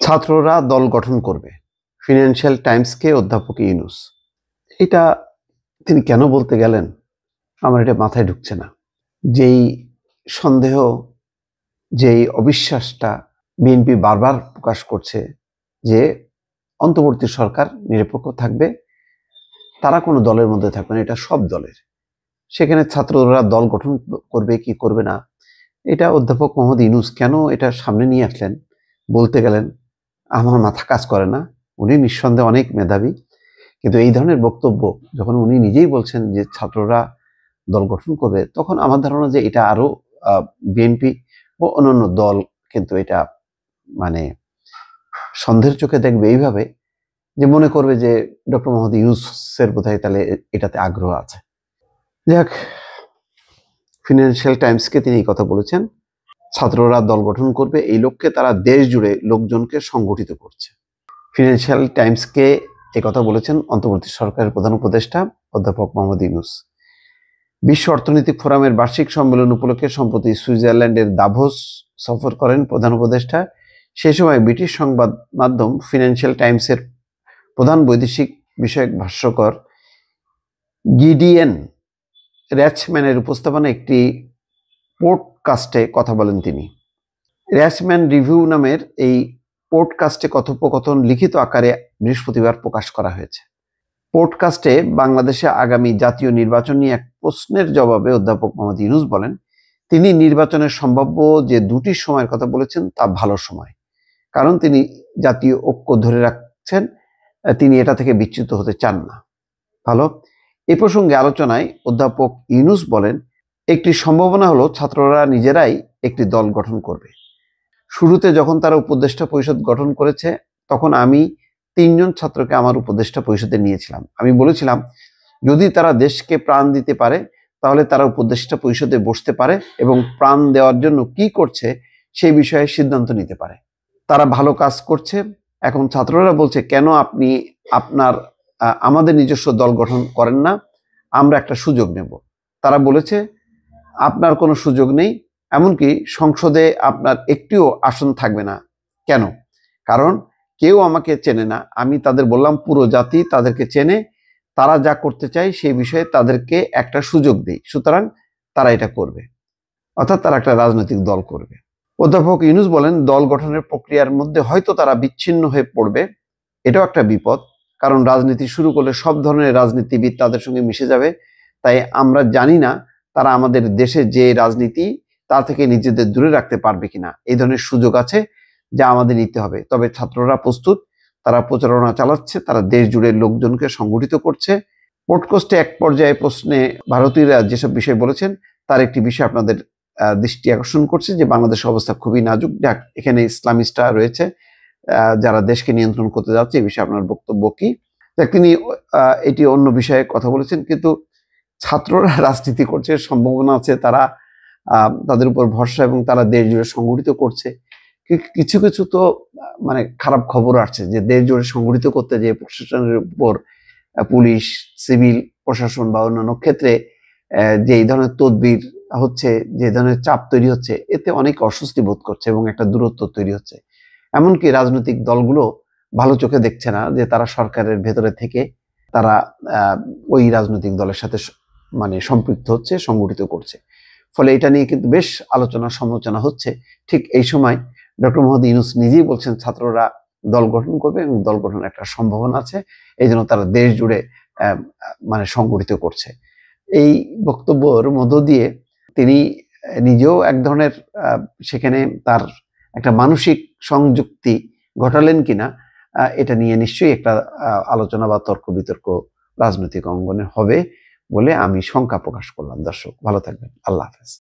ছাত্ররা দল গঠন করবে, ফিনান্সিয়াল টাইমসকে অধ্যাপক ইউনূস। এটা তিনি কেন বলতে গেলেন আমার এটা মাথায় ঢুকছে না। যেই সন্দেহ, যেই অবিশ্বাসটা বিএনপি বারবার প্রকাশ করছে যে অন্তর্বর্তী সরকার নিরপেক্ষ থাকবে, তারা কোনো দলের মধ্যে থাকবে না, এটা সব দলের। সেখানে ছাত্ররা দল গঠন করবে কি করবে না, এটা অধ্যাপক মোহাম্মদ ইউনূস কেন এটা সামনে নিয়ে আসলেন, বলতে গেলেন, আমার মাথা কাজ করে না। উনি নিঃসন্দেহে অনেক মেধাবী, কিন্তু এই ধরনের বক্তব্য যখন উনি নিজেই বলছেন যে ছাত্ররা দল গঠন করবে, তখন আমার ধারণা যে এটা আরো বিএনপি ও অন্যান্য দল কিন্তু এটা মানে সন্দেহের চোখে দেখবে, এইভাবে যে মনে করবে যে ডক্টর মোহাম্মদ ইউনূসের বোধহয় তাহলে এটাতে আগ্রহ আছে। যাক, ফিনান্সিয়াল টাইমসকে তিনি এই কথা বলেছেন, ছাত্ররা দল গঠন করবে, এই লক্ষ্যে তারা দেশ জুড়ে লোকজনকে সংগঠিত করছে। ফিনান্সিয়াল টাইমসকে কথা বলেছেন অন্তর্বর্তী সরকারের প্রধান উপদেষ্টা অধ্যাপক মোহাম্মদ ইউনূস। বিশ্ব অর্থনৈতিক ফোরামের বার্ষিক সম্মেলন উপলক্ষে সম্প্রতি সুইজারল্যান্ডের দাভোস সফর করেন প্রধান উপদেষ্টা। সেই সময় ব্রিটিশ সংবাদ মাধ্যম ফিনান্সিয়াল টাইমসের প্রধান বৈদেশিক বিষয়ক ভাষ্যকর গিডিয়েন র্যাচম্যানের উপস্থাপনায় একটি পডকাস্টে কথা বলেন তিনি। র্যাচম্যান রিভিউ নামের এই পডকাস্টে কথোপকথন লিখিত আকারে বৃহস্পতিবার প্রকাশ করা হয়েছে। পডকাস্টে বাংলাদেশে আগামী জাতীয় নির্বাচন নিয়ে এক প্রশ্নের জবাবে অধ্যাপক মোহাম্মদ ইউনূস বলেন, তিনি নির্বাচনের সম্ভাব্য যে দুটি সময়ের কথা বলেছেন তা ভালো সময়, কারণ তিনি জাতীয় ঐক্য ধরে রাখছেন, তিনি এটা থেকে বিচ্যুত হতে চান না। ভালো। এ প্রসঙ্গে আলোচনায় অধ্যাপক ইউনূস বলেন, একটি সম্ভাবনা হলো ছাত্ররা নিজেরাই একটি দল গঠন করবে। শুরুতে যখন তারা উপদেষ্টা পরিষদ গঠন করেছে, তখন আমি 3 জন ছাত্রকে আমার উপদেষ্টা পরিষদে নিয়েছিলাম। আমি বলেছিলাম, যদি তারা দেশকে প্রাণ দিতে পারে তাহলে তারা উপদেষ্টা পরিষদে বসতে পারে এবং প্রাণ দেওয়ার জন্য কি করছে সেই বিষয়ে সিদ্ধান্ত নিতে পারে। তারা ভালো কাজ করছে। এখন ছাত্ররা বলছে, কেন আপনি আমাদের নিজস্ব দল গঠন করেন না, আমরা একটা সুযোগ নেব। তারা বলেছে, আপনার কোনো সুযোগ নেই, এমনকি সংসদে আপনার একটিও আসন থাকবে না। কেন? কারণ কেউ আমাকে চেনে না। আমি তাদের বললাম, পুরো জাতি তাদেরকে চেনে, তারা যা করতে চায় সেই বিষয়ে তাদেরকে একটা সুযোগ দিই, সুতরাং তারা এটা করবে, অর্থাৎ তারা একটা রাজনৈতিক দল করবে। অধ্যাপক ইউনূস বলেন, দল গঠনের প্রক্রিয়ার মধ্যে হয়তো তারা বিচ্ছিন্ন হয়ে পড়বে, এটাও একটা বিপদ, কারণ রাজনীতি শুরু করলে সব ধরনের রাজনীতিবিদ তাদের সঙ্গে মিশে যাবে। তাই আমরা জানি না তারা আমাদের দেশে যে রাজনীতি তা থেকে নিজেদের দূরে রাখতে পারবে কিনা। এই ধরনের সুযোগ আছে যা আমাদের নিতে হবে। তবে ছাত্ররা প্রস্তুত, তারা প্রচারণা চালাচ্ছে, তারা দেশ জুড়ে লোকজনকে সংগঠিত করছে। পডকাস্টে এক পর্যায়ে প্রশ্নে ভারতীয়রা যেসব বিষয় বলেছেন তার একটি বিষয় আপনাদের দৃষ্টি আকর্ষণ করছে, যে বাংলাদেশের অবস্থা খুবই নাজুক, যাক এখানে ইসলামিস্টরা রয়েছে যারা দেশকে নিয়ন্ত্রণ করতে যাচ্ছে, এই বিষয়ে আপনার বক্তব্য কি? তিনি এটি অন্য বিষয়ে কথা বলেছেন, কিন্তু ছাত্ররা রাজনীতি করছে, সম্ভাবনা আছে তারা তাদের উপর ভরসা এবং তারা দেশ জুড়ে সংগঠিত করছে। কিছু কিছু তো মানে খারাপ খবর আসছে যে দেশ জুড়ে সংগঠিত করতে যে প্রশাসনের উপর, পুলিশ, সিভিল প্রশাসন বা অন্যান্য ক্ষেত্রে যে এই ধরনের তদবির হচ্ছে, যে ধরনের চাপ তৈরি হচ্ছে, এতে অনেক অস্বস্তি বোধ করছে এবং একটা দূরত্ব তৈরি হচ্ছে। এমনকি রাজনৈতিক দলগুলো ভালো চোখে দেখছে না যে তারা সরকারের ভেতরে থেকে তারা ওই রাজনৈতিক দলের সাথে মানে সম্পৃক্ত হচ্ছে, সংগঠিত করছে। ফলে এটা নিয়ে কিন্তু বেশ আলোচনা সমালোচনা হচ্ছে। ঠিক এই সময় ডক্টর মোহাম্মদ ইউনূস নিজেই বলছেন ছাত্ররা দল গঠন করবে এবং দল গঠনের একটা সম্ভাবনা আছে, এই জন্য তারা দেশ জুড়ে মানে সংগঠিত করছে। এই বক্তব্যের মধ্য দিয়ে তিনি নিজেও এক ধরনের সেখানে তার একটা মানসিক সংযুক্তি ঘটালেন কিনা, এটা নিয়ে নিশ্চয়ই একটা আলোচনা বা তর্ক বিতর্ক রাজনৈতিক অঙ্গনে হবে বলে আমি শঙ্কা প্রকাশ করলাম। দর্শক ভালো থাকবেন, আল্লাহ হাফেজ।